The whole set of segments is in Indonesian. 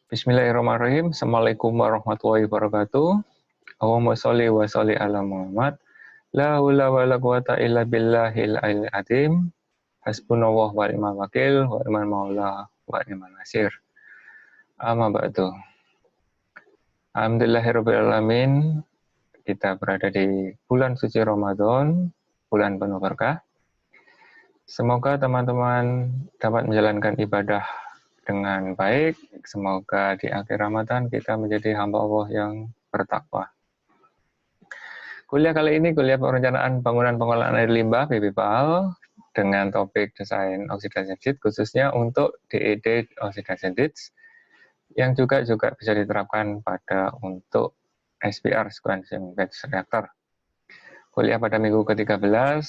Bismillahirrahmanirrahim. Assalamualaikum warahmatullahi wabarakatuh. Allahumma sholli wa sholli ala Muhammad. La haula wa la quwata illa billahil aliyil azim. Hasbunallahu wa ni'mal wakil wa ni'mal maula wa ni'mal nasir. Amma ba'du. Alhamdulillahirabbil alamin. Kita berada di bulan suci Ramadan, bulan penuh berkah. Semoga teman-teman dapat menjalankan ibadah dengan baik. Semoga di akhir Ramadan kita menjadi hamba Allah yang bertakwa. Kuliah kali ini kuliah perencanaan bangunan pengolahan air limbah BPPAL dengan topik desain oxidation sheet khususnya untuk DED oxidation sheets yang juga bisa diterapkan pada untuk SPR sequencing batch reactor. Kuliah pada minggu ke-13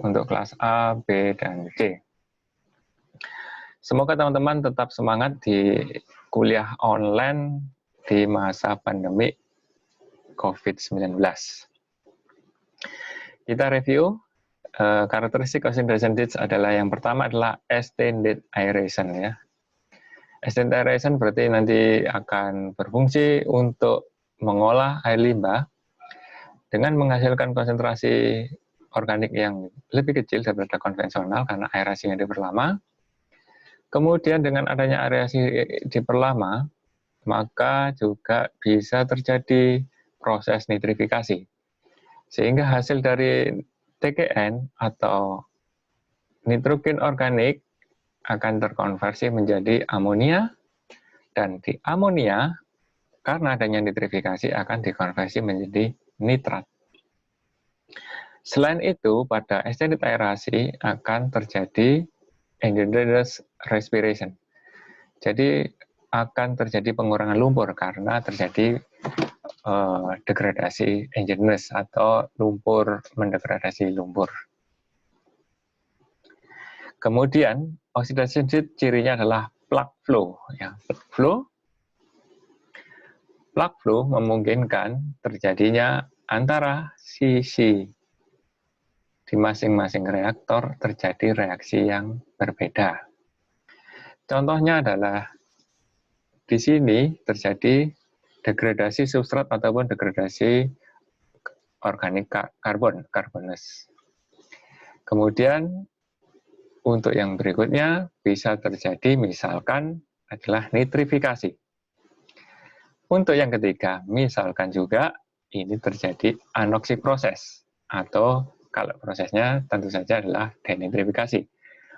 untuk kelas A, B, dan C. Semoga teman-teman tetap semangat di kuliah online di masa pandemi COVID-19. Kita review karakteristik oxidation sheets adalah yang pertama adalah extended aeration ya. Extended aeration berarti nanti akan berfungsi untuk mengolah air limbah dengan menghasilkan konsentrasi organik yang lebih kecil daripada konvensional karena aerasinya diperlama. Kemudian dengan adanya aerasi diperlama, maka juga bisa terjadi proses nitrifikasi. Sehingga hasil dari TGN atau nitrogen organik akan terkonversi menjadi amonia, dan di amonia karena adanya nitrifikasi akan dikonversi menjadi nitrat. Selain itu, pada extended aerasi akan terjadi endogenous respiration. Jadi akan terjadi pengurangan lumpur karena terjadi degradasi endogenous atau lumpur mendegradasi lumpur. Kemudian oxidation sheet cirinya adalah plug flow. Ya, plug flow memungkinkan terjadinya antara sisi di masing-masing reaktor terjadi reaksi yang berbeda. Contohnya adalah di sini terjadi degradasi substrat ataupun degradasi organik karbonus. Kemudian untuk yang berikutnya bisa terjadi misalkan adalah nitrifikasi. Untuk yang ketiga, misalkan juga ini terjadi anoksik proses, atau kalau prosesnya tentu saja adalah denitrifikasi,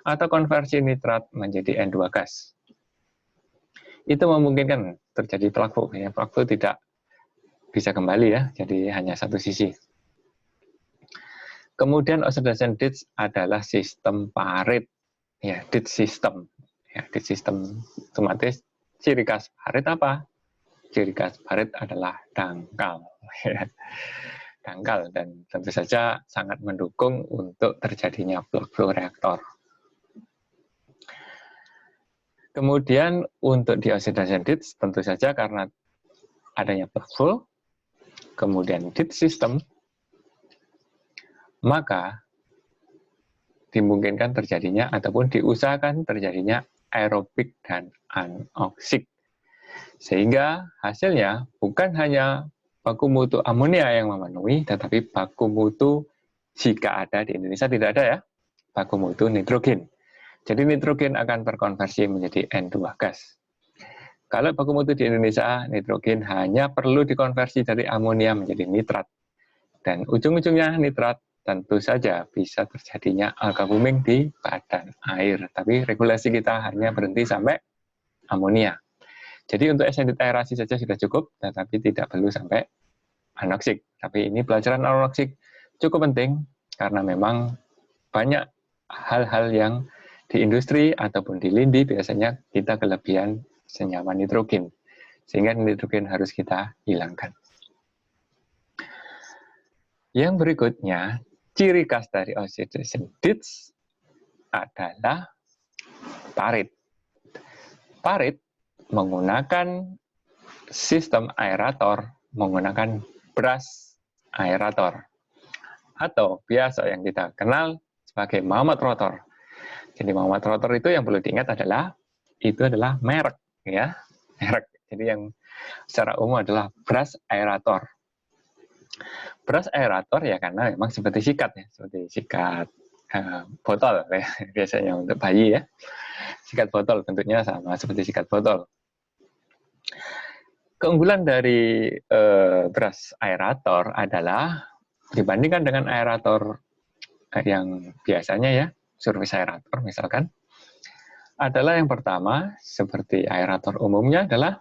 atau konversi nitrat menjadi N2 gas. Itu memungkinkan terjadi plug flow. Ya, plug flow tidak bisa kembali ya, jadi hanya satu sisi. Kemudian oxidation sheets adalah sistem parit, ya, sheet system. Ya, sheet system otomatis ciri khas parit apa? Ciri khas parit adalah dangkal, ya. Dangkal, dan tentu saja sangat mendukung untuk terjadinya plug flow reaktor. Kemudian untuk di oxidation sheets tentu saja karena adanya plug flow, kemudian sheet system, maka dimungkinkan terjadinya ataupun diusahakan terjadinya aerobik dan anoksik. Sehingga hasilnya bukan hanya baku mutu amonia yang memenuhi, tetapi baku mutu jika ada di Indonesia tidak ada ya, baku mutu nitrogen. Jadi nitrogen akan terkonversi menjadi N2 gas. Kalau baku mutu di Indonesia, nitrogen hanya perlu dikonversi dari amonia menjadi nitrat. Dan ujung-ujungnya nitrat tentu saja bisa terjadinya alga booming di badan air. Tapi regulasi kita hanya berhenti sampai amonia. Jadi untuk extended aerasi saja sudah cukup, tetapi tidak perlu sampai anoksik. Tapi ini pelajaran anoksik cukup penting, karena memang banyak hal-hal yang di industri ataupun di lindi biasanya kita kelebihan senyawa nitrogen. Sehingga nitrogen harus kita hilangkan. Yang berikutnya, ciri khas dari oxidation sheets adalah parit. Parit menggunakan sistem aerator, menggunakan brush aerator, atau biasa yang kita kenal sebagai Muhammad rotor. Jadi Muhammad rotor itu yang perlu diingat adalah itu adalah merek ya. merek. Jadi yang secara umum adalah brush aerator. Brush aerator ya karena memang seperti sikat ya, seperti sikat botol biasanya untuk bayi ya. Sikat botol bentuknya sama seperti sikat botol. Keunggulan dari brush aerator adalah dibandingkan dengan aerator yang biasanya ya, surface aerator misalkan, adalah yang pertama seperti aerator umumnya adalah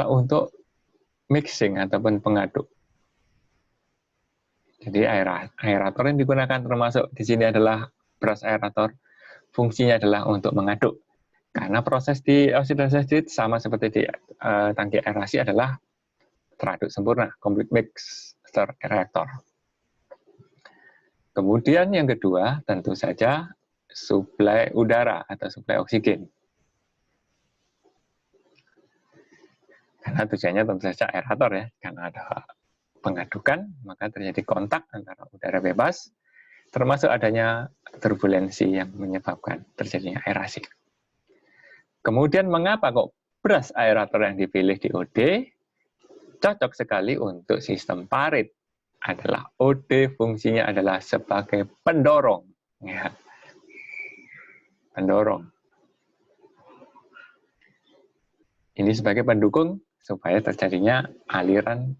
untuk mixing ataupun pengaduk. Jadi aerator yang digunakan termasuk di sini adalah brush aerator, fungsinya adalah untuk mengaduk. Karena proses di oksidasi sama seperti di tangki aerasi adalah teraduk sempurna, complete mix reaktor. Kemudian yang kedua tentu saja suplai udara atau suplai oksigen. Karena tujuannya tentu saja aerator ya, karena ada pengadukan, maka terjadi kontak antara udara bebas, termasuk adanya turbulensi yang menyebabkan terjadinya aerasi. Kemudian mengapa kok brush aerator yang dipilih di OD cocok sekali untuk sistem parit? Adalah OD fungsinya adalah sebagai pendorong. Ya. Pendorong. Ini sebagai pendukung supaya terjadinya aliran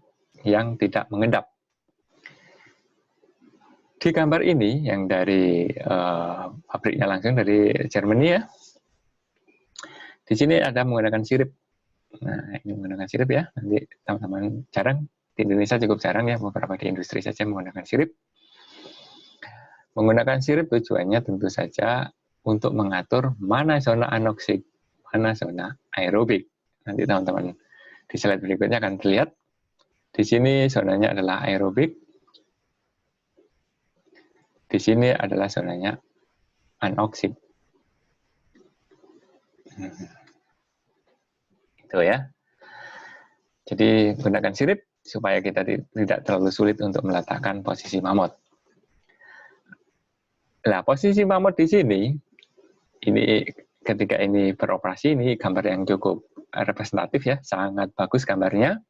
yang tidak mengendap. Di gambar ini yang dari pabriknya langsung dari Jerman ya. Di sini ada menggunakan sirip. Nah, ini menggunakan sirip ya. Nanti teman-teman jarang di Indonesia cukup jarang ya, beberapa di industri saja menggunakan sirip. Menggunakan sirip tujuannya tentu saja untuk mengatur mana zona anoksik, mana zona aerobik. Nanti teman-teman di slide berikutnya akan terlihat. Di sini zonanya adalah aerobik. Di sini adalah zonanya anoksik. Itu ya. Jadi gunakan sirip supaya kita tidak terlalu sulit untuk meletakkan posisi mamut. Nah, posisi mamut di sini, ini ketika ini beroperasi, ini gambar yang cukup representatif ya, sangat bagus gambarnya,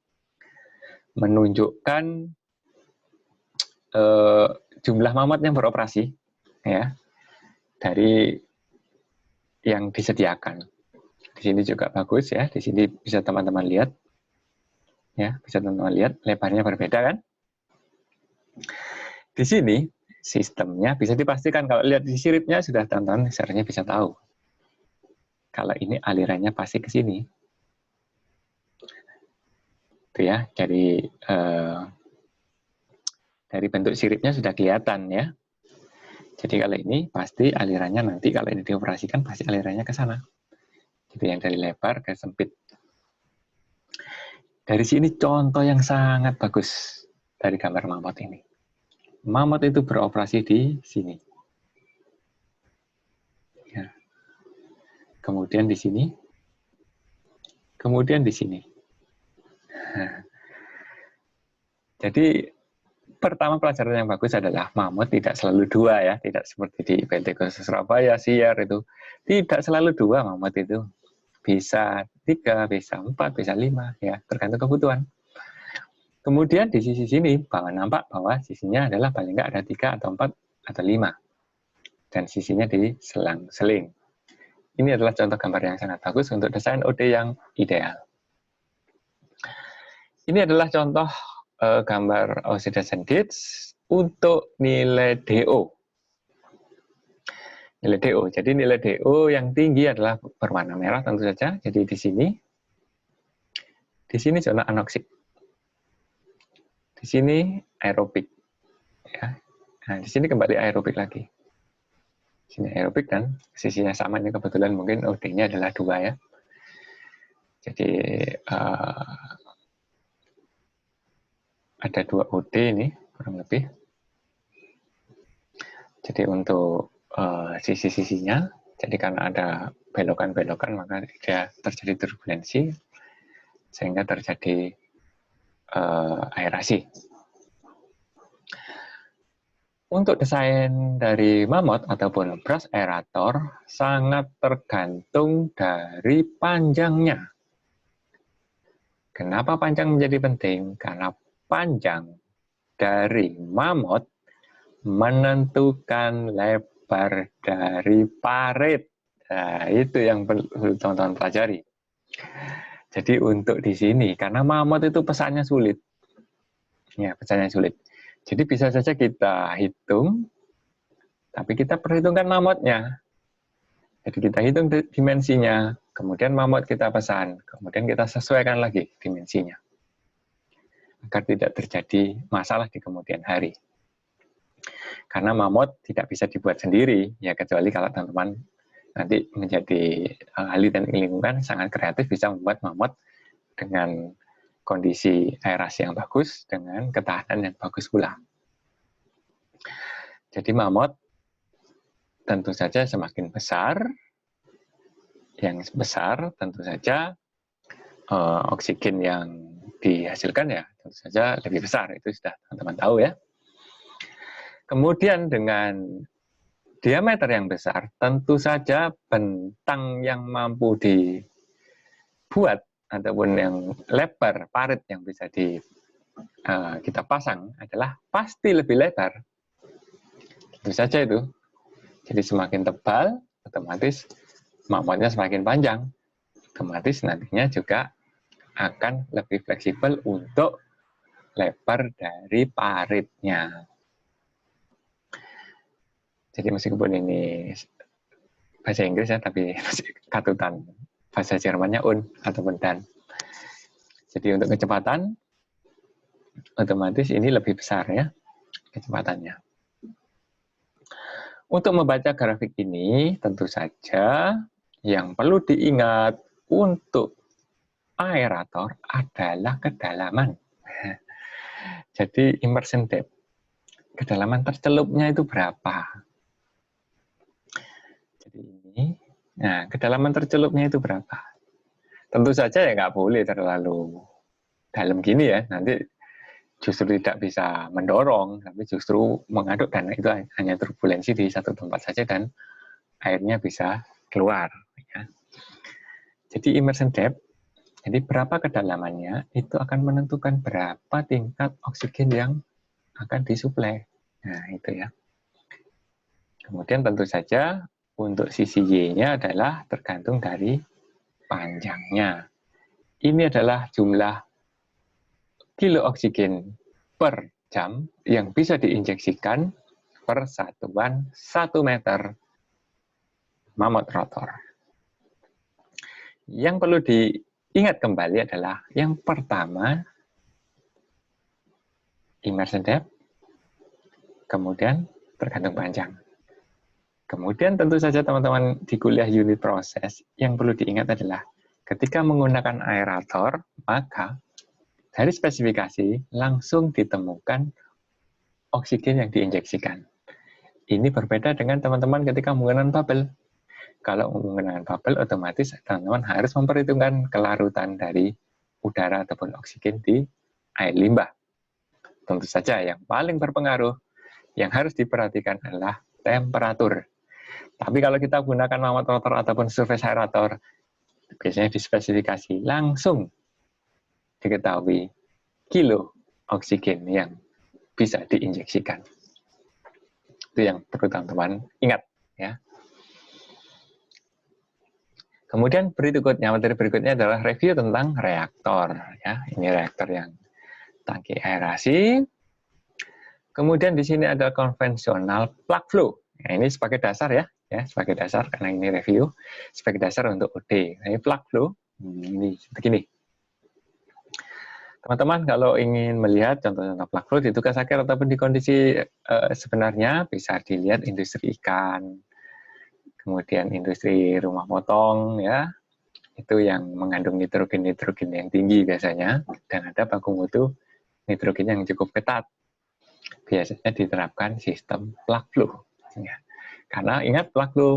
menunjukkan jumlah mamut yang beroperasi ya dari yang disediakan. Di sini juga bagus ya, di sini bisa teman-teman lihat, ya bisa teman-teman lihat lebarnya berbeda kan. Di sini sistemnya bisa dipastikan kalau lihat di siripnya sudah teman-teman sebenarnya bisa tahu kalau ini alirannya pasti ke sini. Itu ya, dari bentuk siripnya sudah kelihatan ya. Jadi kalau ini pasti alirannya nanti kalau ini dioperasikan pasti alirannya ke sana. Jadi yang dari lebar ke sempit. Dari sini contoh yang sangat bagus dari gambar mamut ini. Mamut itu beroperasi di sini. Ya. Kemudian di sini. Kemudian di sini. Nah. Jadi pertama pelajaran yang bagus adalah mamut tidak selalu dua ya, tidak seperti di PT Khusus Surabaya, Siar itu. Tidak selalu dua mamut itu. Bisa 3, bisa 4, bisa 5 ya, tergantung kebutuhan. Kemudian di sisi sini nampak bahwa sisinya adalah paling nggak ada 3 atau 4 atau 5. Dan sisinya diselang-seling. Ini adalah contoh gambar yang sangat bagus untuk desain OD yang ideal. Ini adalah contoh gambar oxidation gauge untuk nilai DO. Nilai DO. Jadi nilai DO yang tinggi adalah berwarna merah tentu saja. Jadi di sini zona anoksik. Di sini aerobik. Ya. Nah, di sini kembali aerobik lagi. Di sini aerobik dan sisinya sama, ini kebetulan mungkin OD-nya adalah 2 ya. Jadi ada 2 OD ini kurang lebih. Jadi untuk sisi-sisinya, jadi karena ada belokan-belokan maka dia terjadi turbulensi sehingga terjadi aerasi. Untuk desain dari mammoth ataupun brush aerator sangat tergantung dari panjangnya. Kenapa panjang menjadi penting? Karena panjang dari mammoth menentukan lebar dari parit. Nah, itu yang perlu teman-teman pelajari. Jadi untuk di sini, karena mammoth itu pesannya sulit. Ya, pesannya sulit. Jadi bisa saja kita hitung, tapi kita perhitungkan mammothnya. Jadi kita hitung dimensinya, kemudian mammoth kita pesan, kemudian kita sesuaikan lagi dimensinya. Agar tidak terjadi masalah di kemudian hari. Karena mammoth tidak bisa dibuat sendiri, ya kecuali kalau teman-teman nanti menjadi ahli teknik lingkungan sangat kreatif bisa membuat mammoth dengan kondisi aerasi yang bagus, dengan ketahanan yang bagus pula. Jadi mammoth tentu saja semakin besar, yang besar tentu saja oksigen yang dihasilkan ya tentu saja lebih besar, itu sudah teman-teman tahu ya. Kemudian dengan diameter yang besar, tentu saja bentang yang mampu dibuat ataupun yang lebar parit yang bisa kita pasang adalah pasti lebih lebar. Tentu saja itu. Jadi semakin tebal, otomatis mammothnya semakin panjang. Otomatis nantinya juga akan lebih fleksibel untuk lebar dari paritnya. Jadi meskipun ini bahasa Inggris ya, tapi katutan bahasa Jermannya un ataupun dan. Jadi untuk kecepatan, otomatis ini lebih besar ya kecepatannya. Untuk membaca grafik ini, tentu saja yang perlu diingat untuk aerator adalah kedalaman. Jadi immersion depth, kedalaman tercelupnya itu berapa? Jadi ini, nah kedalaman tercelupnya itu berapa? Tentu saja ya nggak boleh terlalu dalam gini ya, nanti justru tidak bisa mendorong, tapi justru mengaduk dan itu hanya turbulensi di satu tempat saja dan airnya bisa keluar. Ya. Jadi immersion depth, jadi berapa kedalamannya itu akan menentukan berapa tingkat oksigen yang akan disuplai. Nah itu ya. Kemudian tentu saja untuk sisi Y-nya adalah tergantung dari panjangnya. Ini adalah jumlah kilo oksigen per jam yang bisa diinjeksikan per satuan 1 meter mammoth rotor. Yang perlu diingat kembali adalah yang pertama immersion depth, kemudian tergantung panjang. Kemudian tentu saja teman-teman di kuliah unit proses yang perlu diingat adalah ketika menggunakan aerator, maka dari spesifikasi langsung ditemukan oksigen yang diinjeksikan. Ini berbeda dengan teman-teman ketika menggunakan bubble. Kalau menggunakan bubble, otomatis teman-teman harus memperhitungkan kelarutan dari udara ataupun oksigen di air limbah. Tentu saja yang paling berpengaruh, yang harus diperhatikan adalah temperatur. Tapi kalau kita gunakan mammoth rotor ataupun surface aerator, biasanya dispesifikasi langsung diketahui kilo oksigen yang bisa diinjeksikan. Itu yang perlu teman-teman ingat ya. Kemudian materi berikutnya adalah review tentang reaktor ya. Ini reaktor yang tangki aerasi. Kemudian di sini ada konvensional plug flow. Nah, ini sebagai dasar ya, sebagai dasar karena ini review sebagai dasar untuk OD. Nah, ini plug flow ini begini. Teman-teman kalau ingin melihat contoh-contoh plug flow di tugas akhir ataupun di kondisi sebenarnya bisa dilihat industri ikan, kemudian industri rumah potong ya, itu yang mengandung nitrogen yang tinggi biasanya, dan ada baku mutu nitrogen yang cukup ketat. Biasanya diterapkan sistem plug flow. Ya. Karena ingat plug flow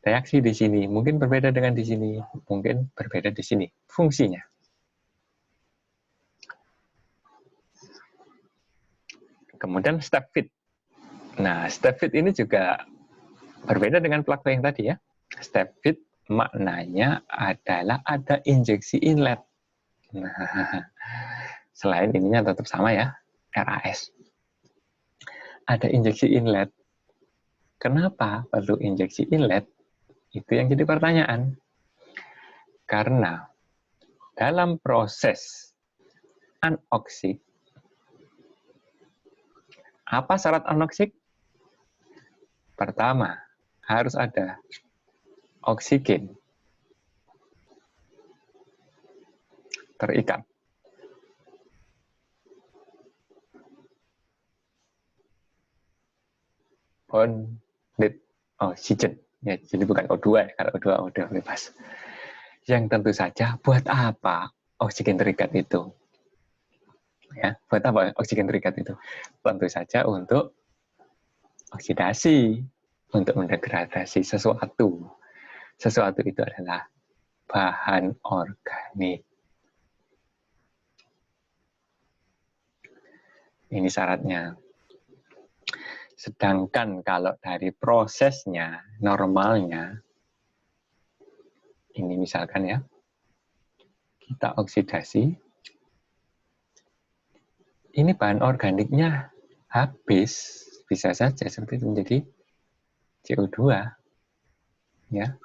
reaksi di sini mungkin berbeda dengan di sini, mungkin berbeda di sini fungsinya. Kemudian step fit. Nah, step fit ini juga berbeda dengan plug flow yang tadi ya. Step fit maknanya adalah ada injeksi inlet. Nah, selain ininya tetap sama ya, RAS. Ada injeksi inlet. Kenapa perlu injeksi inlet? Itu yang jadi pertanyaan. Karena dalam proses anoksik, apa syarat anoksik? Pertama, harus ada oksigen terikat. Bonded oxygen. Ya, jadi bukan O2 ya, kalau O2 udah bebas. Yang tentu saja, buat apa oksigen terikat itu? Ya, buat apa oksigen terikat itu? Tentu saja untuk oksidasi, untuk mendegradasi sesuatu. Sesuatu itu adalah bahan organik. Ini syaratnya. Sedangkan kalau dari prosesnya, normalnya, ini misalkan ya, kita oksidasi, ini bahan organiknya habis, bisa saja seperti itu menjadi CO2. Ya.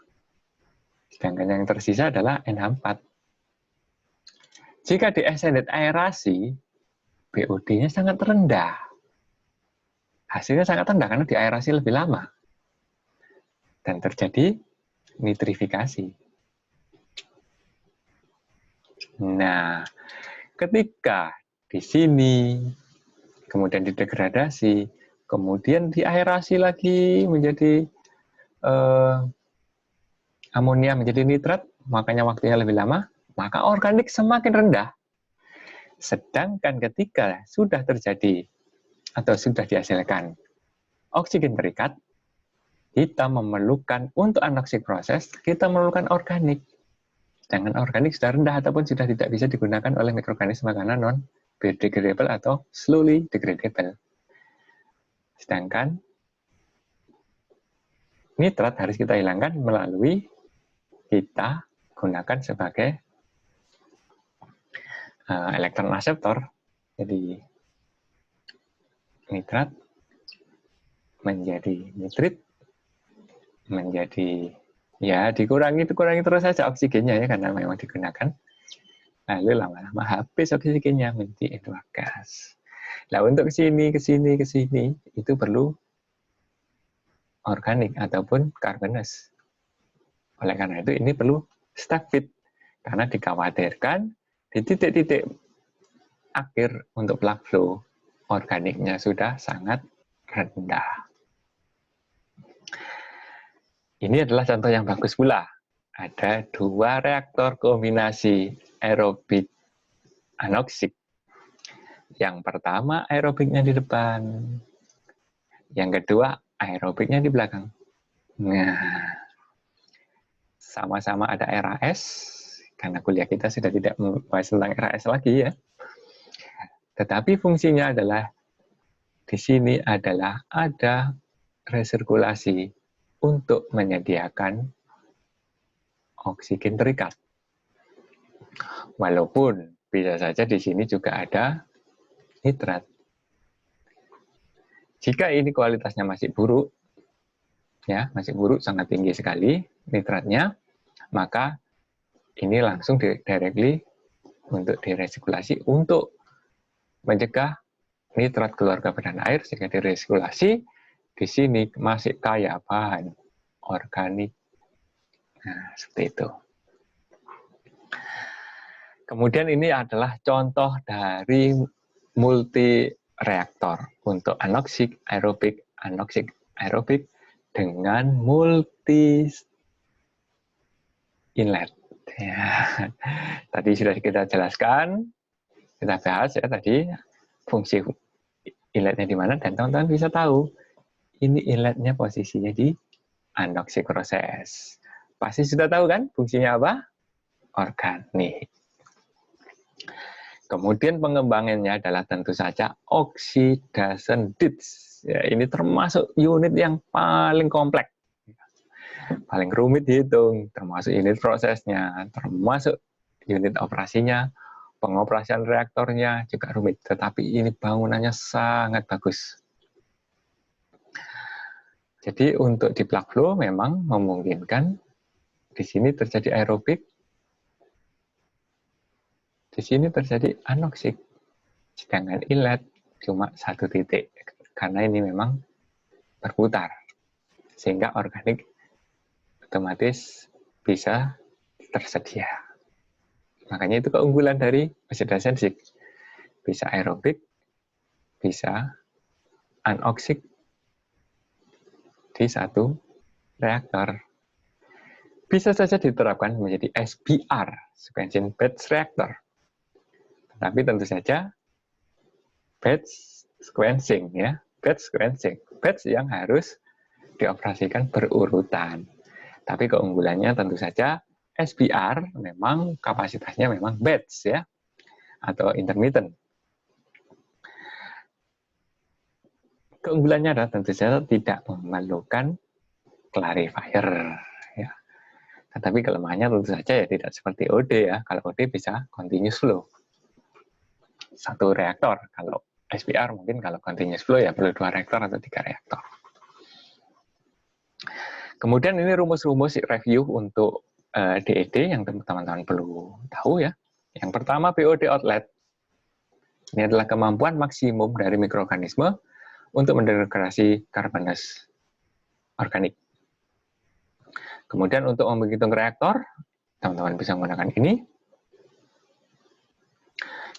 Sedangkan yang tersisa adalah NH4. Jika di extended aerasi, BOD-nya sangat rendah. Hasilnya sangat rendah karena diaerasi lebih lama. Dan terjadi nitrifikasi. Nah, ketika di sini, kemudian didegradasi, kemudian diaerasi lagi menjadi amonia menjadi nitrat, makanya waktunya lebih lama, maka organik semakin rendah. Sedangkan ketika sudah terjadi atau sudah dihasilkan oksigen terikat, kita memerlukan untuk anoksik proses, kita memerlukan organik. Sedangkan organik sudah rendah ataupun sudah tidak bisa digunakan oleh mikroorganisme karena non-biodegradable atau slowly degradable. Sedangkan nitrat harus kita hilangkan melalui kita gunakan sebagai elektron aseptor. Jadi nitrat menjadi nitrit, menjadi ya dikurangi terus saja oksigennya ya karena memang digunakan. Lalu lama-lama habis oksigennya menjadi N2 gas. Nah untuk ke sini itu perlu organik ataupun carbonous. Oleh karena itu ini perlu step fit karena dikhawatirkan di titik-titik akhir untuk plug flow organiknya sudah sangat rendah. Ini adalah contoh yang bagus pula. Ada dua reaktor kombinasi aerobik anoksik. Yang pertama aerobiknya di depan. Yang kedua aerobiknya di belakang. Nah, sama-sama ada RAS, karena kuliah kita sudah tidak membahas tentang RAS lagi ya. Tetapi fungsinya adalah di sini adalah ada resirkulasi untuk menyediakan oksigen terikat. Walaupun bisa saja di sini juga ada nitrat. Jika ini kualitasnya masih buruk, ya masih buruk sangat tinggi sekali nitratnya, maka ini langsung directly untuk diresirkulasi untuk mencegah nitrat keluar ke badan air sehingga diresirkulasi. Di sini masih kaya bahan organik. Nah, seperti itu. Kemudian ini adalah contoh dari multi reaktor untuk anoksik aerobik dengan multi inlet. Ya. Tadi sudah kita jelaskan, kita bahas ya tadi fungsi inletnya di mana dan teman-teman bisa tahu ini inletnya posisinya di anoksik proses. Pasti sudah tahu kan fungsinya apa? Organik. Kemudian pengembangannya adalah tentu saja oxidation ditch. Ya, ini termasuk unit yang paling kompleks, paling rumit dihitung, termasuk unit prosesnya, termasuk unit operasinya, pengoperasian reaktornya juga rumit. Tetapi ini bangunannya sangat bagus. Jadi untuk di plug flow memang memungkinkan di sini terjadi aerobik, di sini terjadi anoksik, sedangkan inlet cuma satu titik karena ini memang berputar, sehingga organik otomatis bisa tersedia. Makanya itu keunggulan dari mesin Dasensik. Bisa aerobik, bisa anoksik di satu reaktor. Bisa saja diterapkan menjadi SBR, Sequential Batch Reactor. Tetapi tentu saja batch sequencing ya, batch sequencing, batch yang harus dioperasikan berurutan. Tapi keunggulannya tentu saja SBR memang kapasitasnya memang batch ya, atau intermittent. Keunggulannya adalah tentu saja tidak memerlukan clarifier ya. Tetapi kelemahannya tentu saja ya tidak seperti OD ya. Kalau OD bisa continuous flow. Satu reaktor. Kalau SBR mungkin kalau continuous flow ya perlu 2 reaktor atau 3 reaktor. Kemudian ini rumus-rumus review untuk DED yang teman-teman perlu tahu ya. Yang pertama BOD outlet. Ini adalah kemampuan maksimum dari mikroorganisme untuk mendegradasi karbonase organik. Kemudian untuk menghitung reaktor, teman-teman bisa menggunakan ini.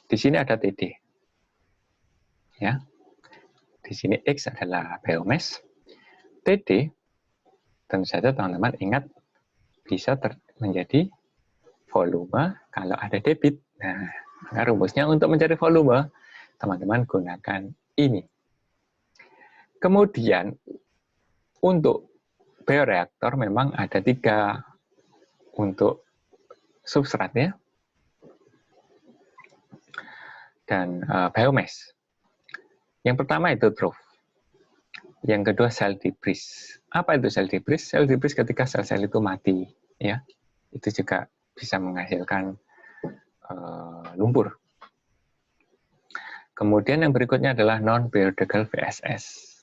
Di sini ada TD. Ya. Di sini X adalah biomass. TD, tentu saja teman-teman ingat bisa menjadi volume kalau ada debit. Nah, rumusnya untuk mencari volume, teman-teman gunakan ini. Kemudian, untuk bioreaktor memang ada 3 untuk substratnya dan biomass. Yang pertama itu trough. Yang kedua sel debris. Apa itu sel debris? Sel debris ketika sel-sel itu mati, ya, itu juga bisa menghasilkan lumpur. Kemudian yang berikutnya adalah non-biodegradable VSS.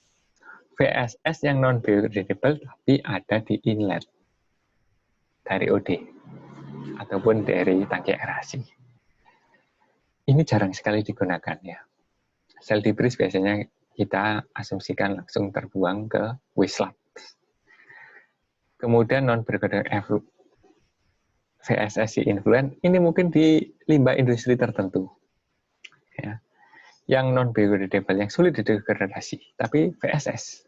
VSS yang non-biodegradable tapi ada di inlet dari OD ataupun dari tangki aerasi. Ini jarang sekali digunakan ya. Sel debris biasanya kita asumsikan langsung terbuang ke waste lab. Kemudian non-biodegradable VSS influent ini mungkin di limbah industri tertentu. Ya. Yang non-biodegradable yang sulit didegradasi, tapi VSS.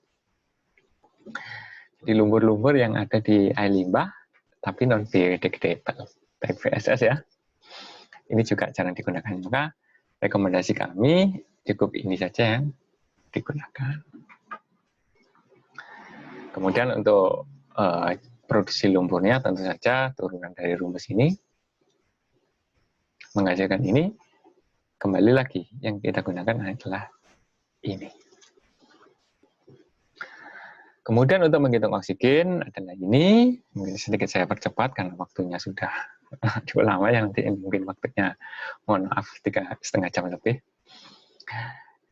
Jadi lumpur-lumpur yang ada di air limbah tapi non-biodegradable, type VSS ya. Ini juga jarang digunakan. Maka rekomendasi kami cukup ini saja yang digunakan. Kemudian untuk produksi lumpurnya tentu saja turunan dari rumus ini menghasilkan ini. Kembali lagi yang kita gunakan adalah ini. Kemudian untuk menghitung oksigen adalah ini. Mungkin sedikit saya percepat karena waktunya sudah cukup lama ya, nanti mungkin waktunya mohon maaf 3,5 jam lebih.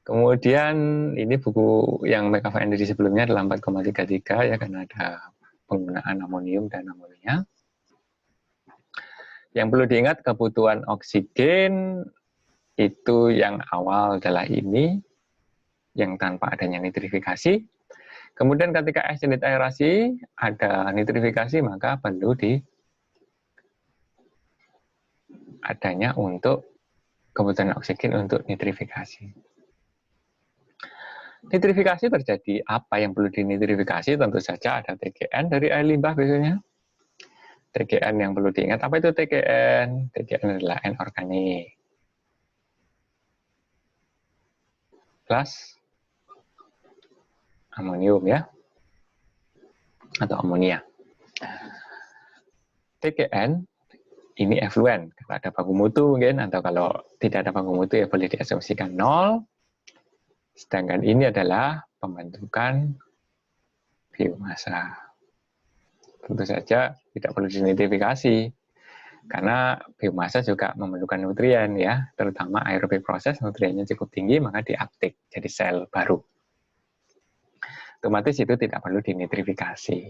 Kemudian ini buku yang McAfee di sebelumnya adalah 4,33 ya, karena ada penggunaan amonium dan amonia. Yang perlu diingat kebutuhan oksigen itu yang awal adalah ini, yang tanpa adanya nitrifikasi. Kemudian ketika unit aerasi ada nitrifikasi, maka perlu adanya untuk kebutuhan oksigen untuk nitrifikasi. Nitrifikasi terjadi apa yang perlu dinitrifikasi? Tentu saja ada TGN dari air limbah biasanya. TGN yang perlu diingat, apa itu TGN? TGN adalah N-organik plus amonium ya, atau amonia. TGN ini efluen, kalau ada baku mutu mungkin, atau kalau tidak ada baku mutu ya boleh diasumsikan 0. Sedangkan ini adalah pembentukan biomasa. Tentu saja tidak perlu dinitrifikasi, karena biomasa juga memerlukan nutrien ya, terutama aerobik proses nutriennya cukup tinggi, maka diuptake jadi sel baru. Otomatis itu tidak perlu dinitrifikasi.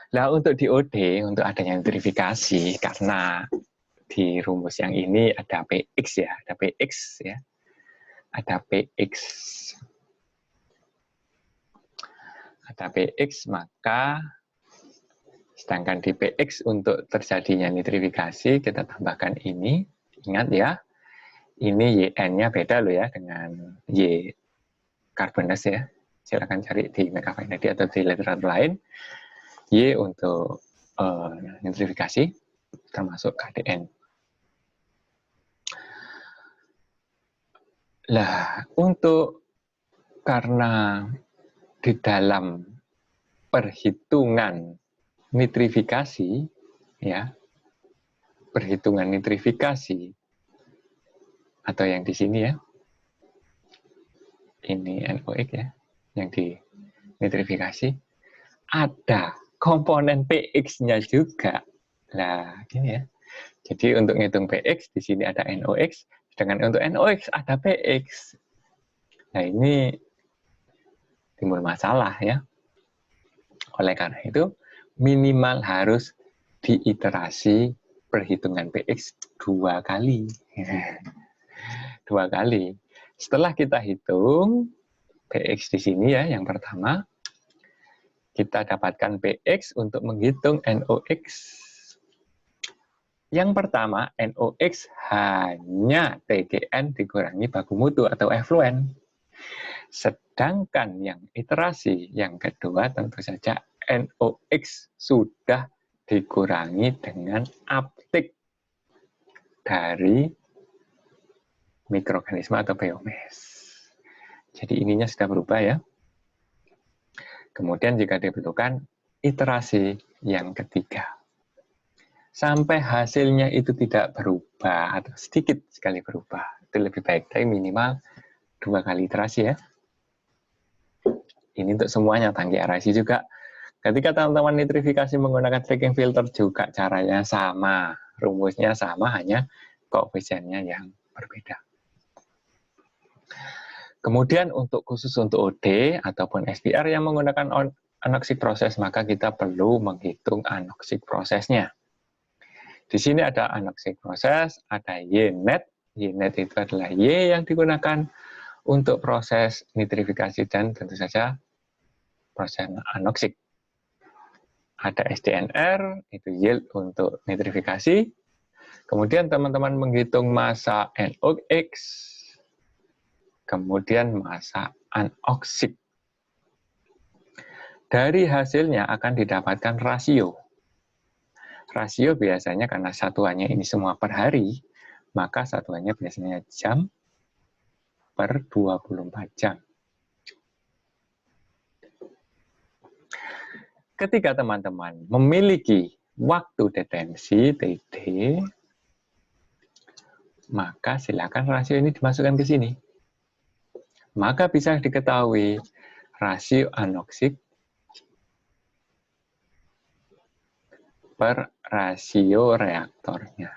Nah, untuk di OD, untuk adanya nitrifikasi, karena di rumus yang ini ada PX ya, ada PX ya, ada PX. Ada PX, maka sedangkan di PX untuk terjadinya nitrifikasi, kita tambahkan ini. Ingat ya, ini YN-nya beda loh ya dengan Y carbonase ya. Silakan cari di McAfee atau di literatur lain. Y untuk nitrifikasi, termasuk KDN. Lah, untuk karena di dalam perhitungan nitrifikasi, ya, perhitungan nitrifikasi, atau yang di sini ya, ini NOx ya, yang di nitrifikasi, ada komponen PX-nya juga. Nah, ini ya. Jadi untuk ngitung PX, di sini ada NOx, sedangkan untuk NOx ada PX. Nah, ini timbul masalah ya. Oleh karena itu, minimal harus diiterasi perhitungan PX 2 kali. 2 kali. Setelah kita hitung PX di sini ya, yang pertama, kita dapatkan PX untuk menghitung NOx. Yang pertama, NOx hanya TGN dikurangi baku mutu atau efluen. Sedangkan yang iterasi yang kedua tentu saja NOx sudah dikurangi dengan uptake dari mikroorganisme atau biomass. Jadi ininya sudah berubah ya. Kemudian jika diperlukan iterasi yang ketiga. Sampai hasilnya itu tidak berubah atau sedikit sekali berubah. Itu lebih baik, tapi minimal 2 kali iterasi ya. Ini untuk semuanya, tangki aerasi juga. Ketika teman-teman nitrifikasi menggunakan tracking filter juga caranya sama. Rumusnya sama, hanya koefisiennya yang berbeda. Kemudian khusus untuk OD ataupun SPR yang menggunakan anoxic proses, maka kita perlu menghitung anoxic prosesnya. Di sini ada anoxic proses, ada Y net. Y net itu adalah Y yang digunakan untuk proses nitrifikasi dan tentu saja proses anoxic. Ada SDNR, itu yield untuk nitrifikasi. Kemudian teman-teman menghitung massa NOx, kemudian massa anoxic. Dari hasilnya akan didapatkan rasio. Rasio biasanya karena satuannya ini semua per hari, maka satuannya biasanya jam per 24 jam. Ketika teman-teman memiliki waktu detensi TD, maka silakan rasio ini dimasukkan ke sini. Maka bisa diketahui rasio anoxic per rasio reaktornya.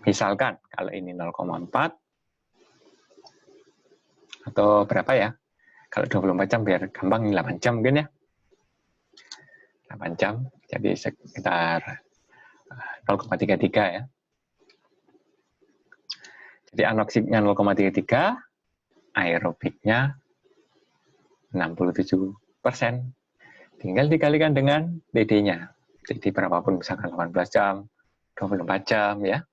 Misalkan kalau ini 0,4 atau berapa ya? Kalau 24 jam biar gampang 8 jam mungkin ya. 8 jam, jadi sekitar 0,33 ya. Jadi anoxicnya 0,33, aerobiknya 67%. Tinggal dikalikan dengan TD-nya. Jadi berapapun misalkan 18 jam, 24 jam ya.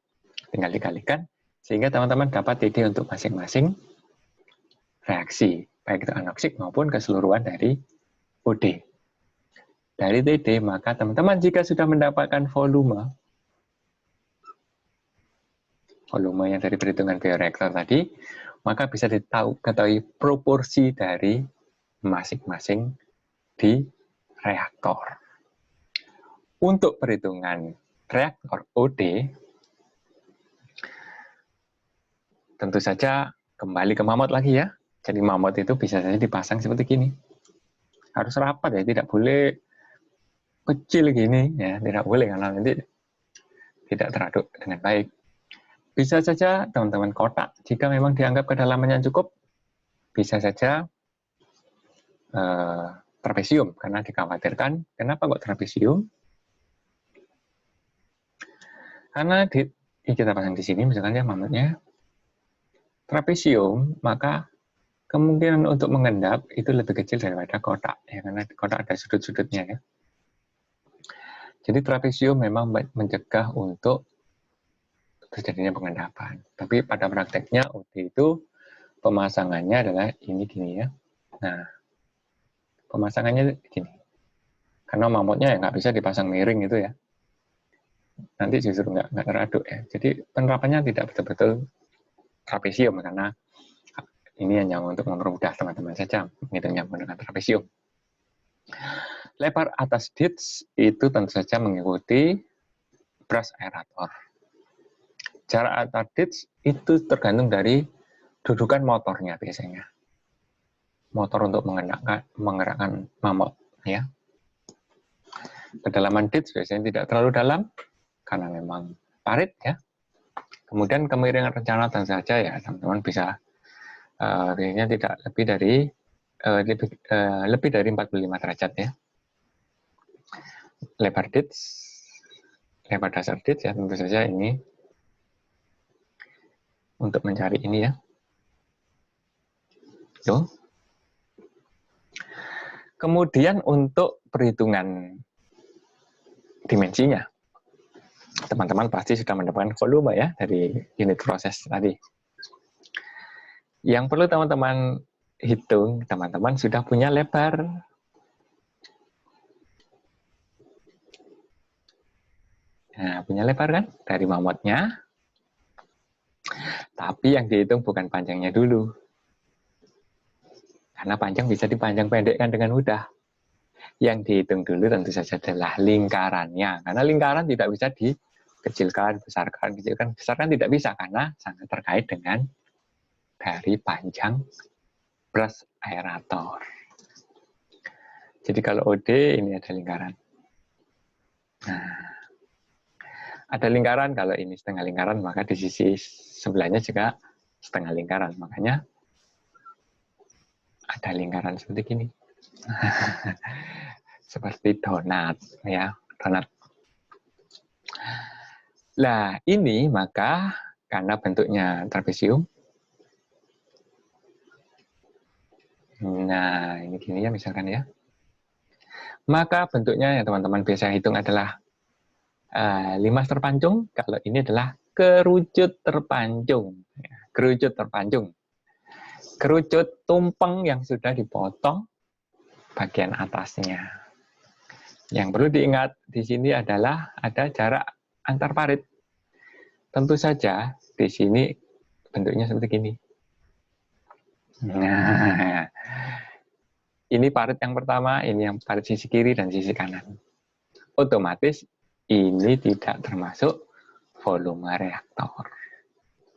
Tinggal dikalikan sehingga teman-teman dapat TD untuk masing-masing reaksi, baik itu anoxic maupun keseluruhan dari OD. Dari TD, maka teman-teman jika sudah mendapatkan volume yang dari perhitungan bioreaktor tadi, maka bisa diketahui proporsi dari masing-masing di reaktor. Untuk perhitungan reaktor OD, tentu saja kembali ke mamut lagi ya. Jadi mamut itu bisa saja dipasang seperti gini. Harus rapat ya, tidak boleh kecil gini ya, tidak boleh karena nanti tidak teraduk dengan baik. Bisa saja teman-teman kotak, jika memang dianggap kedalamannya cukup, bisa saja trapesium, karena dikhawatirkan. Kenapa kok trapesium? Karena kita pasang di sini, misalkan ya mamutnya trapesium, maka kemungkinan untuk mengendap itu lebih kecil daripada kotak, ya, karena kotak ada sudut-sudutnya ya. Jadi trapesium memang mencegah untuk terjadinya pengendapan. Tapi pada prakteknya OD itu pemasangannya adalah ini gini ya. Nah, pemasangannya gini. Karena mamutnya ya nggak bisa dipasang miring itu ya. Nanti justru nggak teraduk ya. Jadi penerapannya tidak betul-betul trapesium karena ini hanya untuk mempermudah teman-teman saja menghitungnya menggunakan trapesium. Lebar atas ditch itu tentu saja mengikuti brush aerator. Jarak antar ditch itu tergantung dari dudukan motornya biasanya. Motor untuk menggerakkan mamut ya. Kedalaman ditch biasanya tidak terlalu dalam karena memang parit ya. Kemudian kemiringan rencana tentu saja ya teman-teman bisa biasanya tidak lebih dari 45 derajat ya. Lebar dasar ditch ya tentu saja ini untuk mencari ini ya. Tuh. Kemudian untuk perhitungan dimensinya, teman-teman pasti sudah mendapatkan volume ya dari unit proses tadi. Yang perlu teman-teman hitung, teman-teman sudah punya lebar. Nah, punya lebar kan dari mamutnya. Tapi yang dihitung bukan panjangnya dulu. Karena panjang bisa dipanjang pendekkan dengan mudah. Yang dihitung dulu tentu saja adalah lingkarannya. Karena lingkaran tidak bisa dikecilkan, besarkan tidak bisa karena sangat terkait dengan dari panjang brush aerator. Jadi kalau OD ini ada lingkaran. Nah, ada lingkaran, kalau ini setengah lingkaran maka di sisi sebelahnya juga setengah lingkaran. Makanya ada lingkaran seperti ini. Seperti donat ya, donat. Nah, ini maka karena bentuknya trapesium. Nah, ini gini ya misalkan ya. Maka bentuknya yang teman-teman biasa hitung adalah limas terpancung. Kalau ini adalah kerucut terpancung. Kerucut terpancung. Kerucut tumpeng yang sudah dipotong bagian atasnya. Yang perlu diingat di sini adalah ada jarak antar parit. Tentu saja di sini bentuknya seperti ini. Nah, ini parit yang pertama, ini yang parit sisi kiri dan sisi kanan. Otomatis ini tidak termasuk volume reaktor.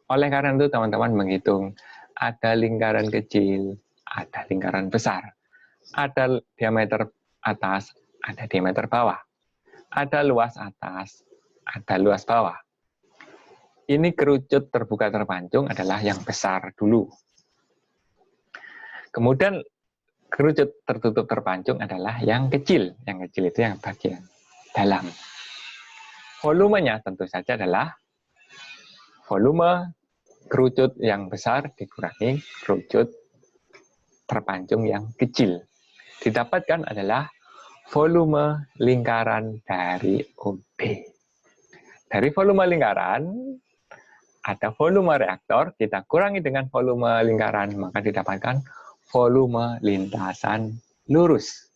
Oleh karena itu teman-teman menghitung ada lingkaran kecil, ada lingkaran besar, ada diameter atas, ada diameter bawah, ada luas atas, ada luas bawah. Ini kerucut terbuka terpancung adalah yang besar dulu. Kemudian kerucut tertutup terpancung adalah yang kecil. Yang kecil itu yang bagian dalam. Volumenya tentu saja adalah volume kerucut yang besar dikurangi kerucut terpancung yang kecil. Didapatkan adalah volume lingkaran dari OB. Dari volume lingkaran, ada volume reaktor, kita kurangi dengan volume lingkaran, maka didapatkan volume lintasan lurus.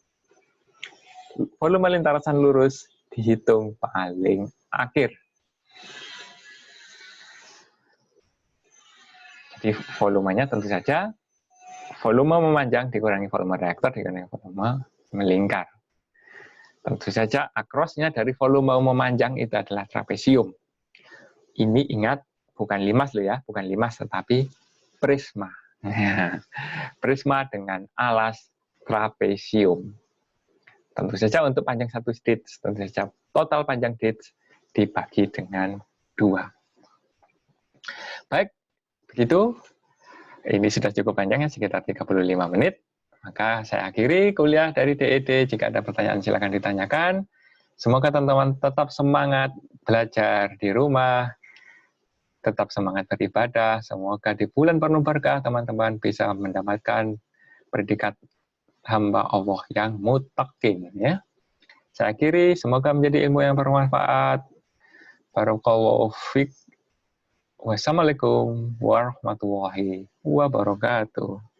Volume lintasan lurus dihitung paling akhir. Jadi volumenya tentu saja volume memanjang dikurangi volume reaktor dikurangi volume melingkar. Tentu saja akrosnya dari volume memanjang itu adalah trapesium. Ini ingat bukan limas loh ya, bukan limas tetapi prisma. Prisma dengan alas trapesium. Tentu saja untuk panjang satu stitch, tentu saja total panjang stitch dibagi dengan 2. Baik, begitu. Ini sudah cukup panjang ya, sekitar 35 menit. Maka saya akhiri kuliah dari DED. Jika ada pertanyaan silakan ditanyakan. Semoga teman-teman tetap semangat belajar di rumah, tetap semangat beribadah. Semoga di bulan penuh berkah teman-teman bisa mendapatkan predikat hamba Allah yang muttaqin ya. Saya akhiri, semoga menjadi ilmu yang bermanfaat. Barakallahu fiik. Wassalamualaikum warahmatullahi wabarakatuh.